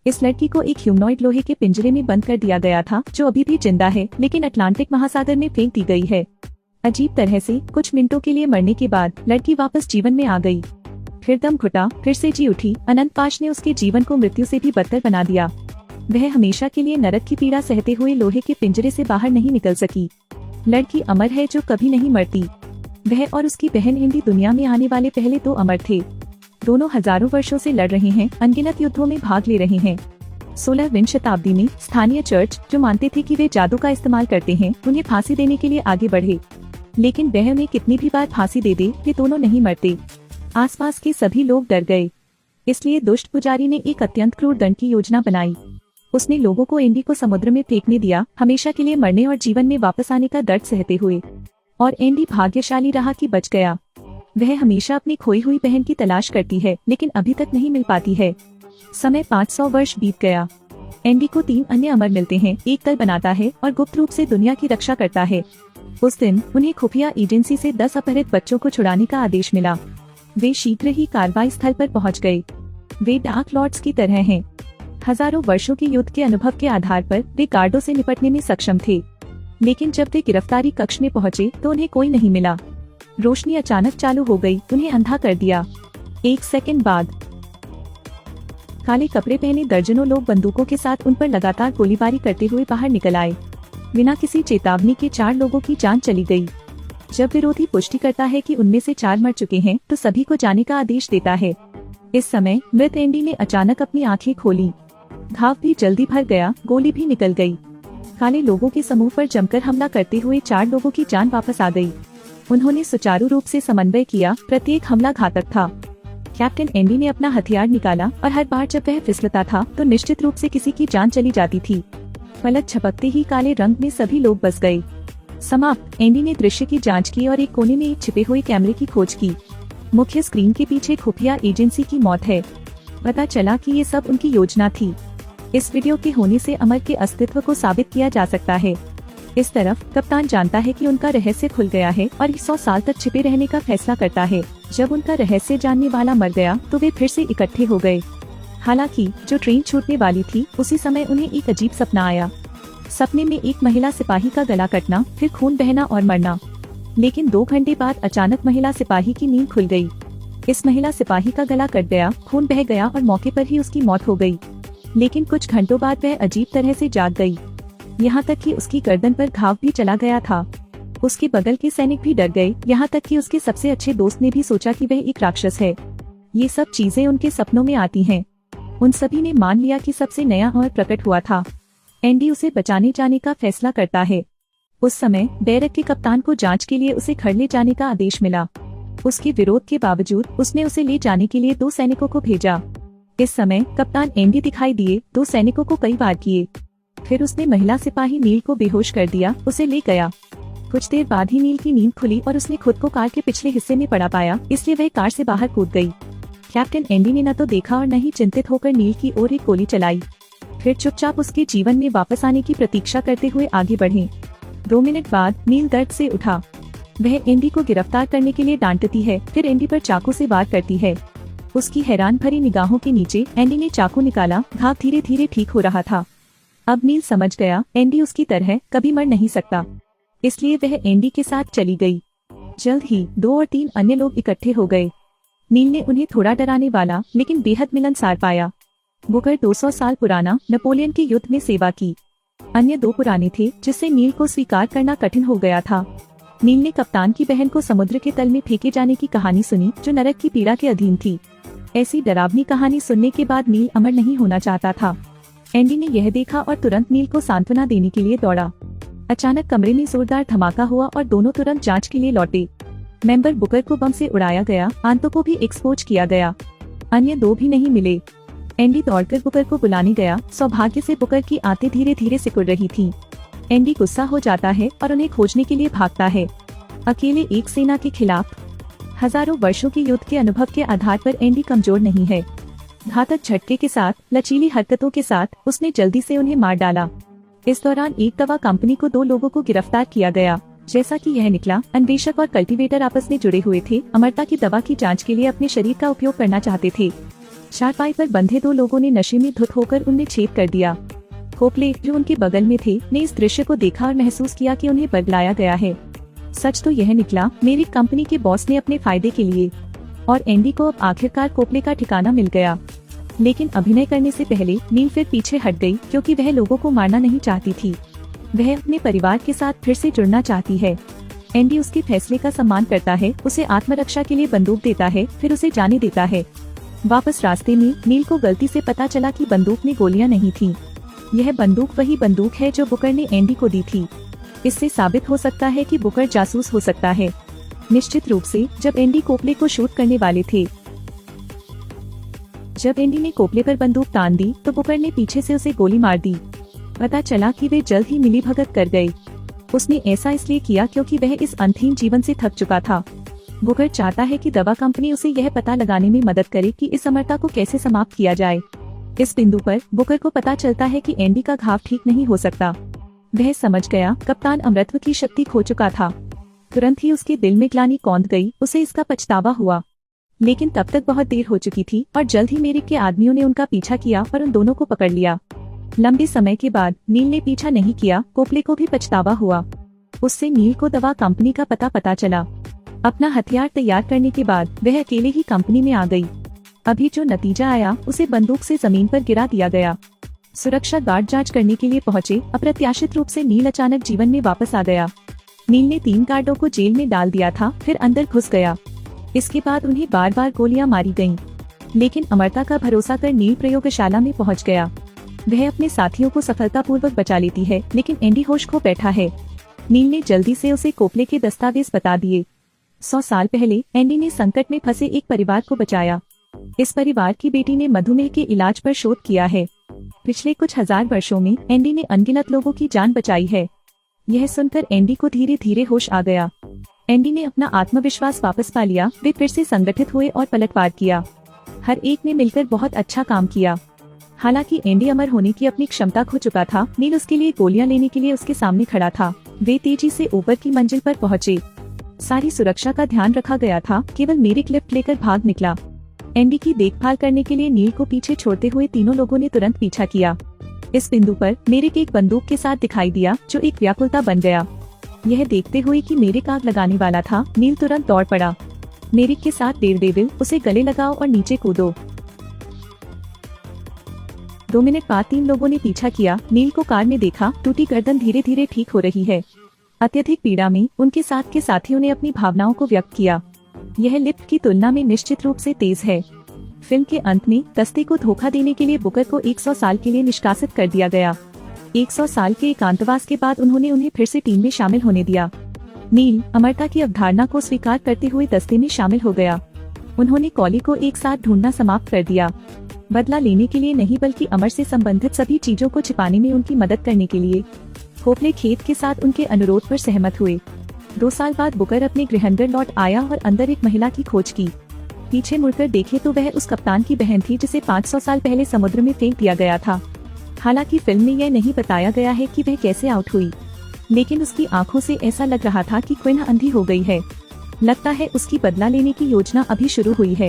इस लड़की को एक ह्यूमनॉइड लोहे के पिंजरे में बंद कर दिया गया था, जो अभी भी जिंदा है, लेकिन अटलांटिक महासागर में फेंक दी गई है। अजीब तरह से कुछ मिनटों के लिए मरने के बाद लड़की वापस जीवन में आ गई। फिर दम घुटा, फिर से जी उठी। अनंत पाश ने उसके जीवन को मृत्यु से भी बदतर बना दिया। वह हमेशा के लिए नरक की पीड़ा सहते हुए लोहे के पिंजरे से बाहर नहीं निकल सकी। लड़की अमर है जो कभी नहीं मरती। वह और उसकी बहन एंडी दुनिया में आने वाले पहले 2 अमर थे। दोनों हजारों वर्षों से लड़ रहे हैं, अनगिनत युद्धों में भाग ले रहे हैं। 16वीं शताब्दी में स्थानीय चर्च, जो मानते थे कि वे जादू का इस्तेमाल करते हैं, उन्हें फांसी देने के लिए आगे बढ़े। लेकिन वह उन्हें कितनी भी बार फांसी दे दे, वे दोनों नहीं मरते। आसपास के सभी लोग डर गए। इसलिए दुष्ट पुजारी ने एक अत्यंत क्रूर दंड की योजना बनाई। उसने लोगों को एंडी को समुद्र में फेंकने दिया, हमेशा के लिए मरने और जीवन में वापस आने का दर्द सहते हुए। और एंडी भाग्यशाली रहा कि बच गया। वह हमेशा अपनी खोई हुई बहन की तलाश करती है, लेकिन अभी तक नहीं मिल पाती है। समय 500 वर्ष बीत गया। एंडी को 3 अन्य अमर मिलते हैं, एक दल बनाता है और गुप्त रूप से दुनिया की रक्षा करता है। उस दिन उन्हें खुफिया एजेंसी से 10 अपहृत बच्चों को छुड़ाने का आदेश मिला। वे शीघ्र ही कार्रवाई स्थल पर पहुंच गए। वे डार्क लॉर्ड्स की तरह हैं। हजारों वर्षों के युद्ध के अनुभव के आधार पर वे गार्डों से निपटने में सक्षम थे। लेकिन जब वे गिरफ्तारी कक्ष में पहुंचे तो उन्हें कोई नहीं मिला। रोशनी अचानक चालू हो गई, उन्हें अंधा कर दिया। 1 सेकंड बाद काले कपड़े पहने दर्जनों लोग बंदूकों के साथ उन पर लगातार गोलीबारी करते हुए बाहर निकल आए। बिना किसी चेतावनी के 4 लोगों की जान चली गई। जब विरोधी पुष्टि करता है कि उनमें से 4 मर चुके हैं, तो सभी को जाने का आदेश देता है। इस समय मृत एंडी ने अचानक अपनी आंखें खोली। घाव भी जल्दी भर गया, गोली भी निकल गई। काले लोगों के समूह पर जमकर हमला करते हुए 4 लोगों की जान वापस आ गई। उन्होंने सुचारू रूप से समन्वय किया, प्रत्येक हमला घातक था। कैप्टन एंडी ने अपना हथियार निकाला और हर बार जब वह फिसलता था तो निश्चित रूप से किसी की जान चली जाती थी। पलक झपकते ही काले रंग में सभी लोग बस गए। समाप्त। एंडी ने दृश्य की जांच की और एक कोने में एक छिपे हुए कैमरे की खोज की। मुख्य स्क्रीन के पीछे खुफिया एजेंसी की मौत है। पता चला कि ये सब उनकी योजना थी। इस वीडियो के होने से अमर के अस्तित्व को साबित किया जा सकता है। इस तरफ कप्तान जानता है कि उनका रहस्य खुल गया है और 100 साल तक छिपे रहने का फैसला करता है। जब उनका रहस्य जानने वाला मर गया तो वे फिर से इकट्ठे हो गए। हालांकि जो ट्रेन छूटने वाली थी, उसी समय उन्हें एक अजीब सपना आया। सपने में एक महिला सिपाही का गला कटना, फिर खून बहना और मरना। लेकिन 2 घंटे बाद अचानक महिला सिपाही की नींद खुल गई। इस महिला सिपाही का गला कट गया, खून बह गया और मौके पर ही उसकी मौत हो गई। लेकिन कुछ घंटों बाद वह अजीब तरह से जाग गई। यहाँ तक कि उसकी गर्दन पर घाव भी चला गया था। उसके बगल के सैनिक भी डर गए, यहाँ तक कि उसके सबसे अच्छे दोस्त ने भी सोचा कि वह एक राक्षस है। ये सब चीजें उनके सपनों में आती हैं। उन सभी ने मान लिया कि सबसे नया और प्रकट हुआ था। एंडी उसे बचाने जाने का फैसला करता है। उस समय बैरक के कप्तान को जांच के लिए उसे घर ले जाने का आदेश मिला। उसके विरोध के बावजूद उसने उसे ले जाने के लिए 2 सैनिकों को भेजा। इस समय कप्तान एंडी दिखाई दिए, 2 सैनिकों को कई बार किए। फिर उसने महिला सिपाही नील को बेहोश कर दिया, उसे ले गया। कुछ देर बाद ही नील की नींद खुली और उसने खुद को कार के पिछले हिस्से में पड़ा पाया, इसलिए वह कार से बाहर कूद गई। कैप्टन एंडी ने न तो देखा और न ही चिंतित होकर नील की ओर एक गोली चलाई। फिर चुपचाप उसके जीवन में वापस आने की प्रतीक्षा करते हुए आगे बढ़े। 2 मिनट बाद नील दर्द से उठा। वह एंडी को गिरफ्तार करने के लिए डांटती है, फिर एंडी पर चाकू से वार करती है। उसकी हैरान भरी निगाहों के नीचे एंडी ने चाकू निकाला, घाव धीरे धीरे ठीक हो रहा था। अब नील समझ गया, एंडी उसकी तरह कभी मर नहीं सकता, इसलिए वह एंडी के साथ चली गई। जल्द ही 2 और 3 अन्य लोग इकट्ठे हो गए। नील ने उन्हें थोड़ा डराने वाला लेकिन बेहद मिलनसार पाया। बुकर 200 साल पुराना, नेपोलियन के युद्ध में सेवा की। अन्य 2 पुराने थे, जिससे नील को स्वीकार करना कठिन हो गया था। नील ने कप्तान की बहन को समुद्र के तल में फेंके जाने की कहानी सुनी, जो नरक की पीड़ा के अधीन थी। ऐसी डरावनी कहानी सुनने के बाद नील अमर नहीं होना चाहता था। एंडी ने यह देखा और तुरंत नील को सांत्वना देने के लिए दौड़ा। अचानक कमरे में जोरदार धमाका हुआ और दोनों तुरंत जांच के लिए लौटे। मेंबर बुकर को बम से उड़ाया गया, आंतों को भी एक्सपोज किया गया। अन्य 2 भी नहीं मिले। एंडी दौड़कर बुकर को बुलाने गया। सौभाग्य से बुकर की आंतें धीरे धीरे सिकुड़ रही थीं। एंडी गुस्सा हो जाता है और उन्हें खोजने के लिए भागता है। अकेले एक सेना के खिलाफ। हजारों वर्षों के युद्ध के अनुभव के आधार पर एंडी कमजोर नहीं है। घातक झटके के साथ, लचीली हरकतों के साथ उसने जल्दी से उन्हें मार डाला। इस दौरान एक दवा कंपनी को 2 लोगों को गिरफ्तार किया गया। जैसा कि यह निकला, अन्वेषक और कल्टीवेटर आपस में जुड़े हुए थे, अमरता की दवा की जांच के लिए अपने शरीर का उपयोग करना चाहते थे। चारपाई पर बंधे दो लोगों ने नशे में धुत होकर उन्हें छेद कर दिया। कोपले, जो उनके बगल में थे, ने इस दृश्य को देखा और महसूस किया कि उन्हें बदलाया गया है। सच तो यह निकला, मेरी कंपनी के बॉस ने अपने फायदे के लिए, और एंडी को अब आखिरकार कोपले का ठिकाना मिल गया। लेकिन अभिनय करने से पहले नील फिर पीछे हट गई, क्योंकि वह लोगों को मारना नहीं चाहती थी। वह अपने परिवार के साथ फिर से जुड़ना चाहती है। एंडी उसके फैसले का सम्मान करता है, उसे आत्मरक्षा के लिए बंदूक देता है, फिर उसे जाने देता है। वापस रास्ते में नील को गलती से पता चला कि बंदूक में गोलियां नहीं थीं। यह बंदूक वही बंदूक है जो बुकर ने एंडी को दी थी। इससे साबित हो सकता है कि बुकर जासूस हो सकता है। निश्चित रूप से जब एंडी कोपले को शूट करने वाले थे, जब एंडी ने कोपले पर बंदूक तान दी तो बुकर ने पीछे से उसे गोली मार दी। पता चला कि वे जल्द ही मिलीभगत कर गए। उसने ऐसा इसलिए किया क्योंकि वह इस अंतहीन जीवन से थक चुका था। बुकर चाहता है कि दवा कंपनी उसे यह पता लगाने में मदद करे कि इस अमरता को कैसे समाप्त किया जाए। इस बिंदु पर बुकर को पता चलता है कि एंडी का घाव ठीक नहीं हो सकता। वह समझ गया, कप्तान अमरत्व की शक्ति खो चुका था। तुरंत ही उसके दिल में ग्लानि कौंध गई, उसे इसका पछतावा हुआ। लेकिन तब तक बहुत देर हो चुकी थी और जल्द ही मेरिक के आदमियों ने उनका पीछा किया और उन दोनों को पकड़ लिया। लंबे समय के बाद नील ने पीछा नहीं किया। कोपले को भी पछतावा हुआ। उससे नील को दवा कंपनी का पता चला। अपना हथियार तैयार करने के बाद वह अकेले ही कंपनी में आ गई। अभी जो नतीजा आया, उसे बंदूक से जमीन पर गिरा दिया गया। सुरक्षा गार्ड जांच करने के लिए पहुंचे। अप्रत्याशित रूप से नील अचानक जीवन में वापस आ गया। नील ने 3 गार्डों को जेल में डाल दिया था, फिर अंदर घुस गया। इसके बाद उन्हें बार बार गोलियां मारी गईं। लेकिन अमरता का भरोसा कर नील प्रयोगशाला में पहुंच गया। वह अपने साथियों को सफलतापूर्वक बचा लेती है, लेकिन एंडी होश खो बैठा है। नील ने जल्दी से उसे कोपले के दस्तावेज बता दिए। 100 साल पहले एंडी ने संकट में फंसे एक परिवार को बचाया। इस परिवार की बेटी ने मधुमेह के इलाज पर शोध किया है। पिछले कुछ हजार वर्षों में एंडी ने अनगिनत लोगों की जान बचाई है। यह सुनकर एंडी को धीरे धीरे होश आ गया। एंडी ने अपना आत्मविश्वास वापस पा लिया। वे फिर से संगठित हुए और पलटवार किया। हर एक ने मिलकर बहुत अच्छा काम किया। हालांकि एंडी अमर होने की अपनी क्षमता खो चुका था, नील उसके लिए गोलियां लेने के लिए उसके सामने खड़ा था। वे तेजी से ऊपर की मंजिल पर पहुंचे। सारी सुरक्षा का ध्यान रखा गया था। केवल मेरिक लिफ्ट लेकर भाग निकला। एंडी की देखभाल करने के लिए नील को पीछे छोड़ते हुए तीनों लोगों ने तुरंत पीछा किया। इस बिंदु पर मेरिक एक बंदूक के साथ दिखाई दिया, जो एक व्याकुलता बन गया। यह देखते हुए कि मेरिक आग लगाने वाला था, नील तुरंत दौड़ पड़ा। मेरिक के साथ डेविल, उसे गले लगाओ और नीचे कूदो। 2 मिनट बाद 3 लोगों ने पीछा किया। नील को कार में देखा। टूटी गर्दन धीरे धीरे ठीक हो रही है। अत्यधिक पीड़ा में उनके साथ के साथियों ने अपनी भावनाओं को व्यक्त किया। यह लिफ्ट की तुलना में निश्चित रूप से तेज है। फिल्म के अंत में दस्ते को धोखा देने के लिए बुकर को 100 साल के लिए निष्कासित कर दिया गया। 100 साल के एकांतवास के बाद उन्होंने उन्हें फिर से टीम में शामिल होने दिया। नील अमरता की अवधारणा को स्वीकार करते हुए दस्ते में शामिल हो गया। उन्होंने कॉली को एक साथ ढूंढना समाप्त कर दिया। बदला लेने के लिए नहीं, बल्कि अमर से संबंधित सभी चीजों को छिपाने में उनकी मदद करने के लिए। कोपले खेत के साथ उनके अनुरोध पर सहमत हुए। 2 साल बाद बुकर अपने गृहनगर लौट आया और अंदर एक महिला की खोज की। पीछे मुड़कर देखे तो वह उस कप्तान की बहन थी जिसे 500 साल पहले समुद्र में फेंक दिया गया था। हालांकि फिल्म में यह नहीं बताया गया है कि वह कैसे आउट हुई, लेकिन उसकी आंखों से ऐसा लग रहा था कि क्विन अंधी हो गई है। लगता है उसकी बदला लेने की योजना अभी शुरू हुई है।